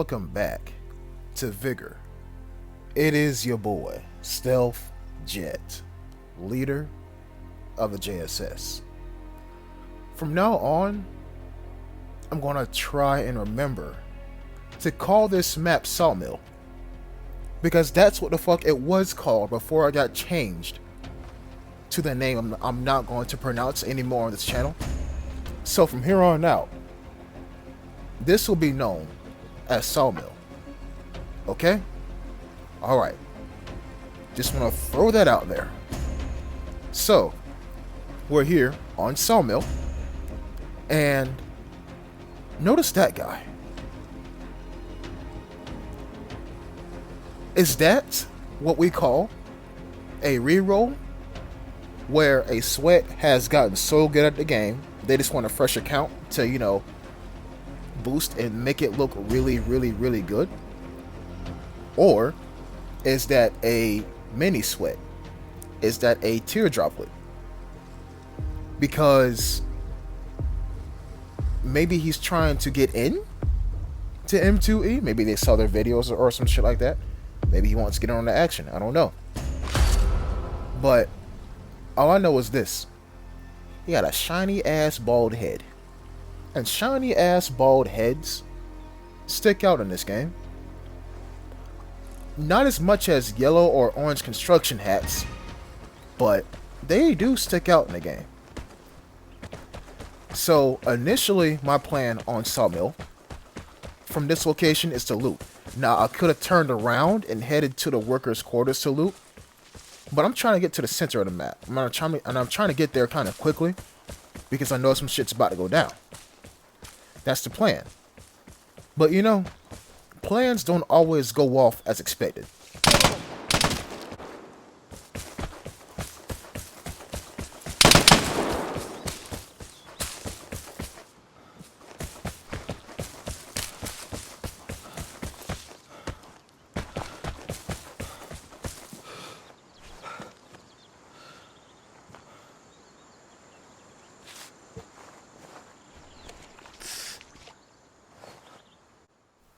welcome back to Vigor. It is your boy, Stealth Jet, leader of the JSS. From now on, I'm gonna try and remember to call this map Sawmill, because that's what the fuck it was called before I got changed to the name I'm not going to pronounce anymore on this channel. So from here on out, this will be known as Sawmill. Okay? Alright. Just want to throw that out there. So, we're here on Sawmill, and notice that guy. Is that what we call a reroll? Where a sweat has gotten so good at the game, they just want a fresh account to, boost and make it look really, really, really good? Or is that a mini sweat? Is that a teardroplet? Because maybe he's trying to get in to M2E. Maybe they saw their videos or some shit like that. Maybe he wants to get on the action. I don't know. But all I know is this. He got a shiny ass bald head. And shiny ass bald heads stick out in this game. Not as much as yellow or orange construction hats, but they do stick out in the game. So initially my plan on Sawmill from this location is to loot. Now I could have turned around and headed to the workers' quarters to loot, but I'm trying to get to the center of the map. I'm trying to get there kind of quickly because I know some shit's about to go down. That's the plan. But plans don't always go off as expected.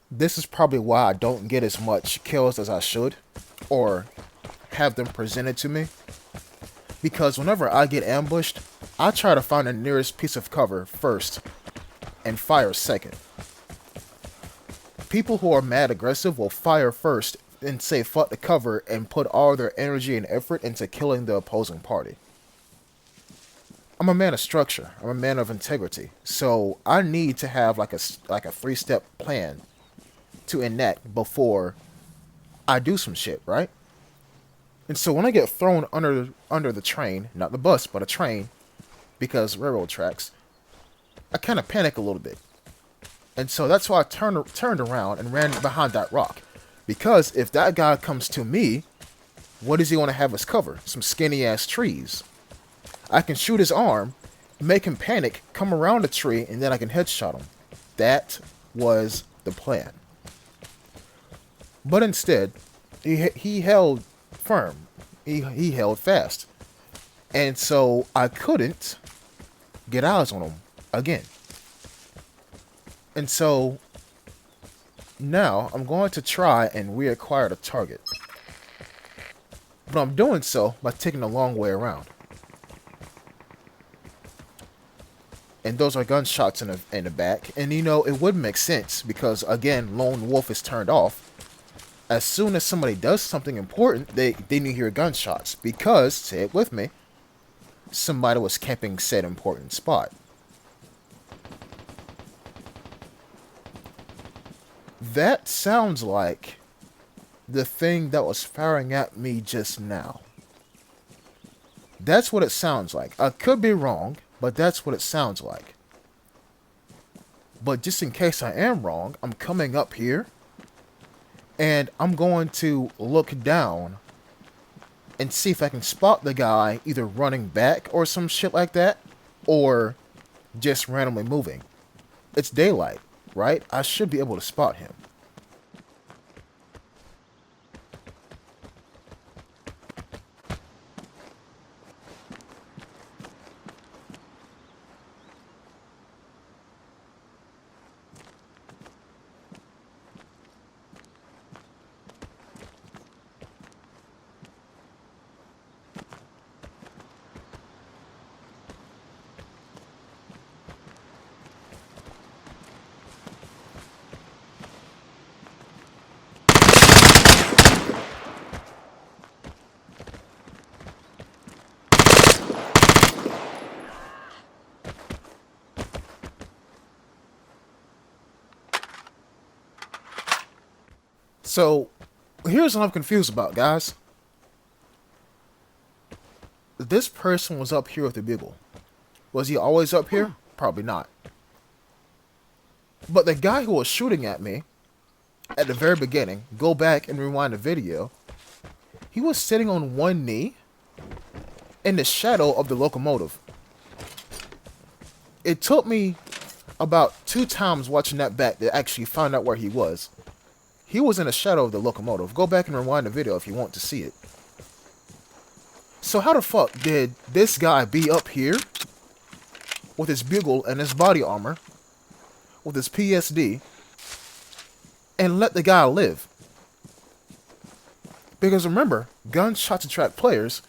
This is probably why I don't get as much kills as I should, or have them presented to me. Because whenever I get ambushed, I try to find the nearest piece of cover first, and fire second. People who are mad aggressive will fire first and say fuck the cover and put all their energy and effort into killing the opposing party. I'm a man of structure. I'm a man of integrity. So I need to have like a 3-step plan to enact before I do some shit, right? And so when I get thrown under the train, not the bus, but a train, because railroad tracks, I kind of panic a little bit. And so that's why I turned around and ran behind that rock. Because if that guy comes to me, what does he want to have as cover? Some skinny ass trees. I can shoot his arm, make him panic, come around the tree, and then I can headshot him. That was the plan. But instead, he held firm. He held fast. And so I couldn't get eyes on him again. And so now I'm going to try and reacquire the target. But I'm doing so by taking a long way around. And those are gunshots in the back. And it would make sense because, again, Lone Wolf is turned off. As soon as somebody does something important, then you hear gunshots. Because, say it with me, somebody was camping said important spot. That sounds like the thing that was firing at me just now. That's what it sounds like. I could be wrong, but that's what it sounds like. But just in case I am wrong, I'm coming up here. And I'm going to look down and see if I can spot the guy either running back or some shit like that, or just randomly moving. It's daylight, right? I should be able to spot him. So, here's what I'm confused about, guys. This person was up here with the bugle. Was he always up here? Probably not. But the guy who was shooting at me at the very beginning, go back and rewind the video, he was sitting on one knee in the shadow of the locomotive. It took me about 2 times watching that back to actually find out where he was. He was in the shadow of the locomotive. Go back and rewind the video if you want to see it. So how the fuck did this guy be up here with his bugle and his body armor, with his PSD, and let the guy live? Because remember, gunshots attract players.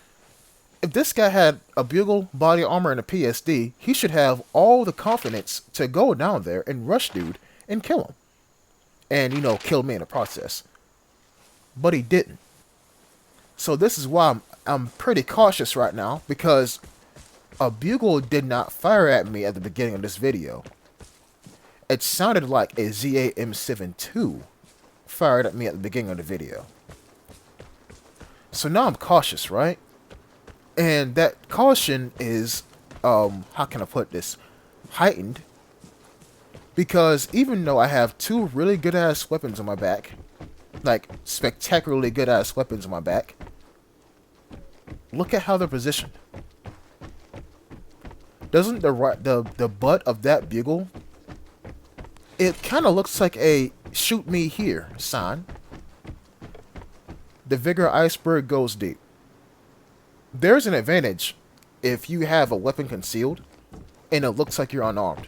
If this guy had a bugle, body armor, and a PSD, he should have all the confidence to go down there and rush dude and kill him. And, you know, kill me in the process. But he didn't. So this is why I'm pretty cautious right now, because a bugle did not fire at me at the beginning of this video. It sounded like a ZA-M7 fired at me at the beginning of the video. So now I'm cautious, right? And that caution is, how can I put this, heightened. Because even though I have 2 really good ass weapons on my back, like spectacularly good ass weapons on my back, look at how they're positioned. Doesn't the butt of that bugle, it kind of looks like a shoot me here sign. The Vigor iceberg goes deep. There's an advantage if you have a weapon concealed and it looks like you're unarmed.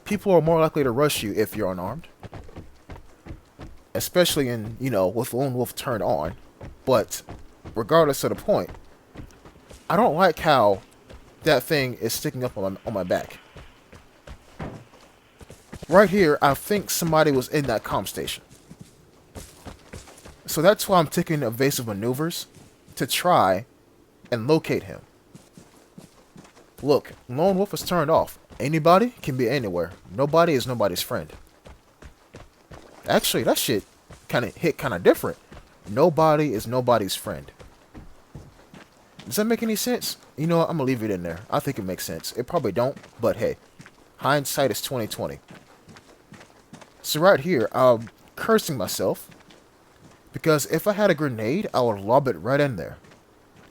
People are more likely to rush you if you're unarmed. Especially in, you know, with Lone Wolf turned on. But regardless of the point, I don't like how that thing is sticking up on my back. Right here, I think somebody was in that comm station. So that's why I'm taking evasive maneuvers to try and locate him. Look, Lone Wolf is turned off. Anybody can be anywhere. Nobody is nobody's friend. Actually, that shit hit kind of different. Nobody is nobody's friend. Does that make any sense? You know what? I'm gonna leave it in there. I think it makes sense. It probably don't, but hey, hindsight is 20/20. So right here, I'm cursing myself because if I had a grenade, I would lob it right in there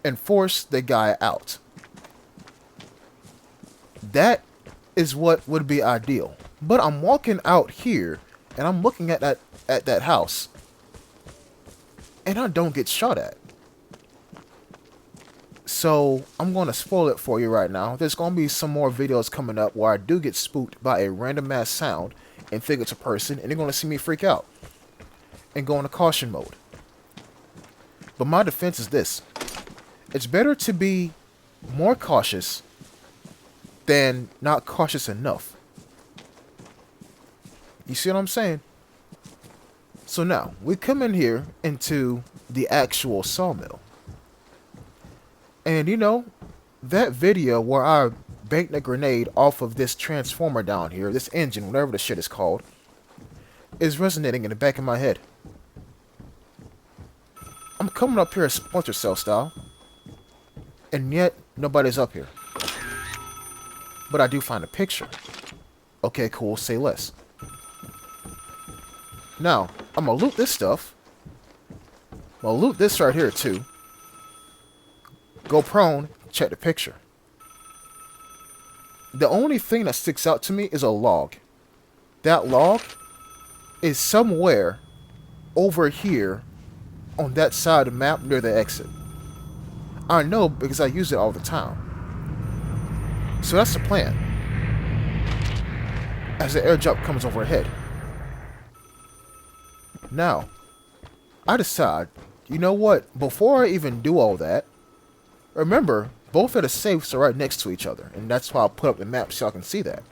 and force the guy out. That is what would be ideal. But I'm walking out here and I'm looking at that house and I don't get shot at. So I'm going to spoil it for you right now. There's going to be some more videos coming up where I do get spooked by a random ass sound and think it's a person, and you're going to see me freak out and go into caution mode. But my defense is this: it's better to be more cautious than not cautious enough. You see what I'm saying? So now we come in here into the actual sawmill. And you know, that video where I banked a grenade off of this transformer down here, this engine, whatever the shit is called, is resonating in the back of my head. I'm coming up here Splinter Cell style, and yet nobody's up here. But I do find a picture. Okay, cool, say less. Now, I'm gonna loot this stuff. I'm gonna loot this right here too. Go prone, check the picture. The only thing that sticks out to me is a log. That log is somewhere over here on that side of the map near the exit. I know because I use it all the time. So that's the plan. As the airdrop comes overhead. Now, I decide, you know what, before I even do all that, remember, both of the safes are right next to each other, and that's why I put up the map so y'all can see that.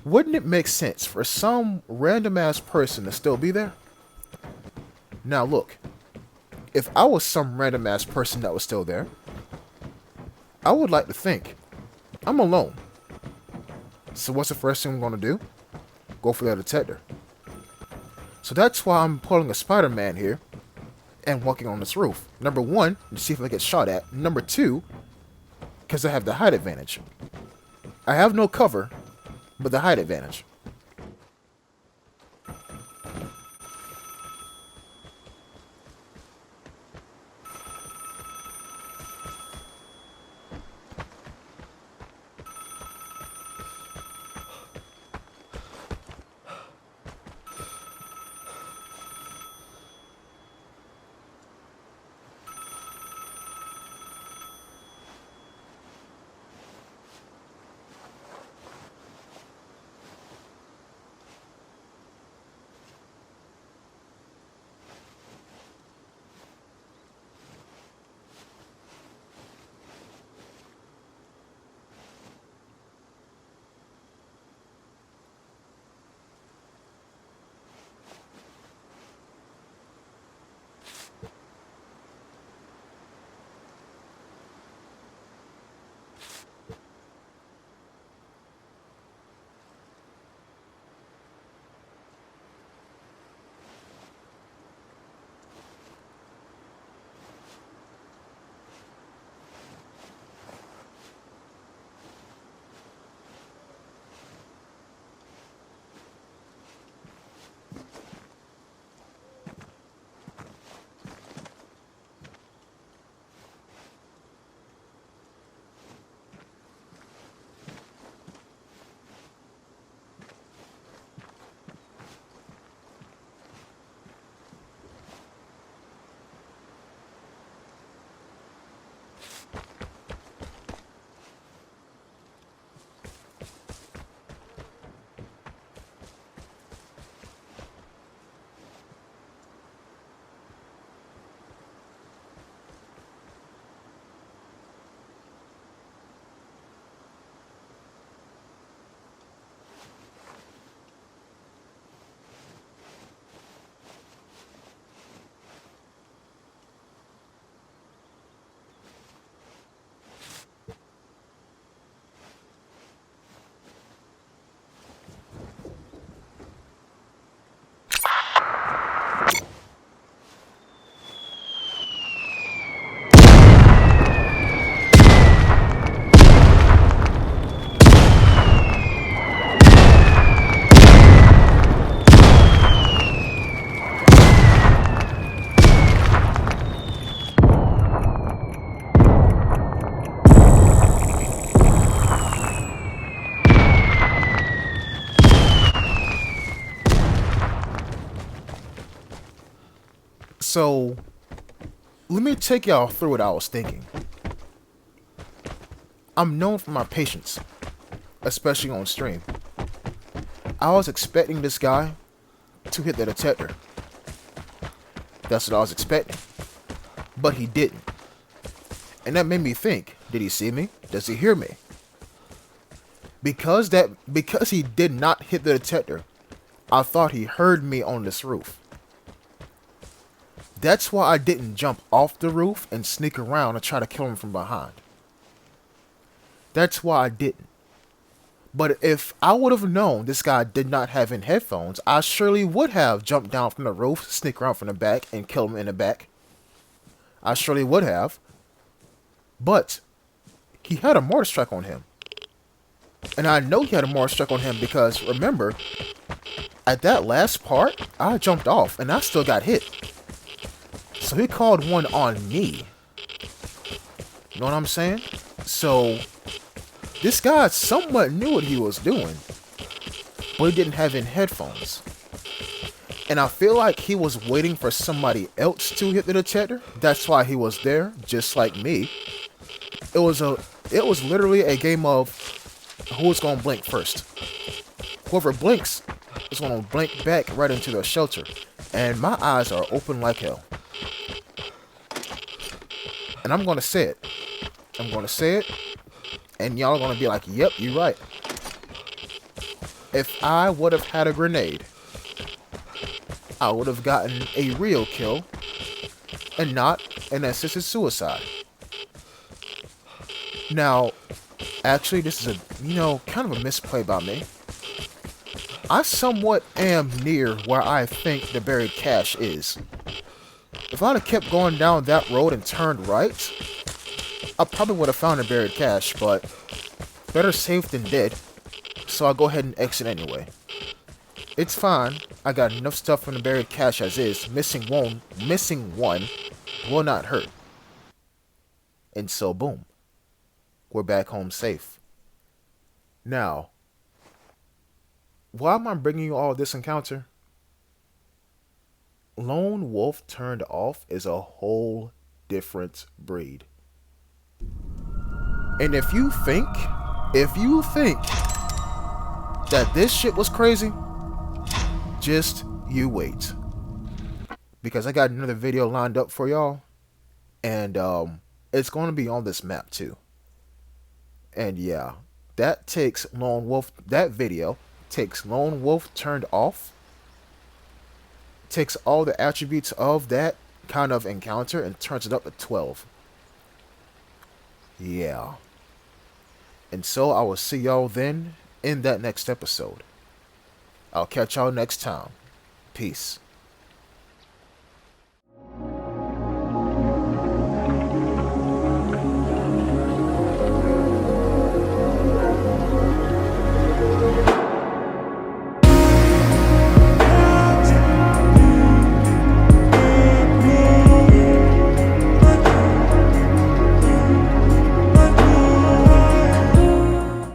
Wouldn't it make sense for some random ass person to still be there? Now look, if I was some random ass person that was still there, I would like to think I'm alone. So what's the first thing I'm going to do? Go for the detector. So So that's why I'm pulling a Spider-Man here and walking on this roof. Number one, to see if I get shot at. Number two, because I have the height advantage. I have no cover, but the height advantage. So, let me take y'all through what I was thinking. I'm known for my patience, especially on stream. I was expecting this guy to hit the detector. That's what I was expecting. But he didn't. And that made me think, did he see me? Does he hear me? Because he did not hit the detector, I thought he heard me on this roof. That's why I didn't jump off the roof and sneak around and try to kill him from behind. That's why I didn't. But if I would have known this guy did not have in headphones, I surely would have jumped down from the roof, sneak around from the back, and kill him in the back. I surely would have. But he had a mortar strike on him. And I know he had a mortar strike on him because, remember, at that last part, I jumped off and I still got hit. So he called one on me. You know what I'm saying? So this guy somewhat knew what he was doing, but he didn't have in headphones. And I feel like he was waiting for somebody else to hit the detector. That's why he was there, just like me. It was literally a game of who's gonna blink first. Whoever blinks is gonna blink back right into the shelter. And my eyes are open like hell. And I'm gonna say it. I'm gonna say it. And y'all are gonna be like, yep, you're right. If I would have had a grenade, I would have gotten a real kill and not an assisted suicide. Now, actually, this is kind of a misplay by me. I somewhat am near where I think the buried cache is. If I'd have kept going down that road and turned right, I probably would have found a buried cache, but better safe than dead, so I'll go ahead and exit anyway. It's fine, I got enough stuff from the buried cache as is, missing one will not hurt. And so boom, we're back home safe. Now, why am I bringing you all this encounter? Lone wolf turned off is a whole different breed. And if you think that this shit was crazy, just you wait. Because I got another video lined up for y'all. And it's going to be on this map too. And yeah, that video takes Lone Wolf turned off, takes all the attributes of that kind of encounter and turns it up to 12. Yeah. And so I will see y'all then in that next episode. I'll catch y'all next time. Peace.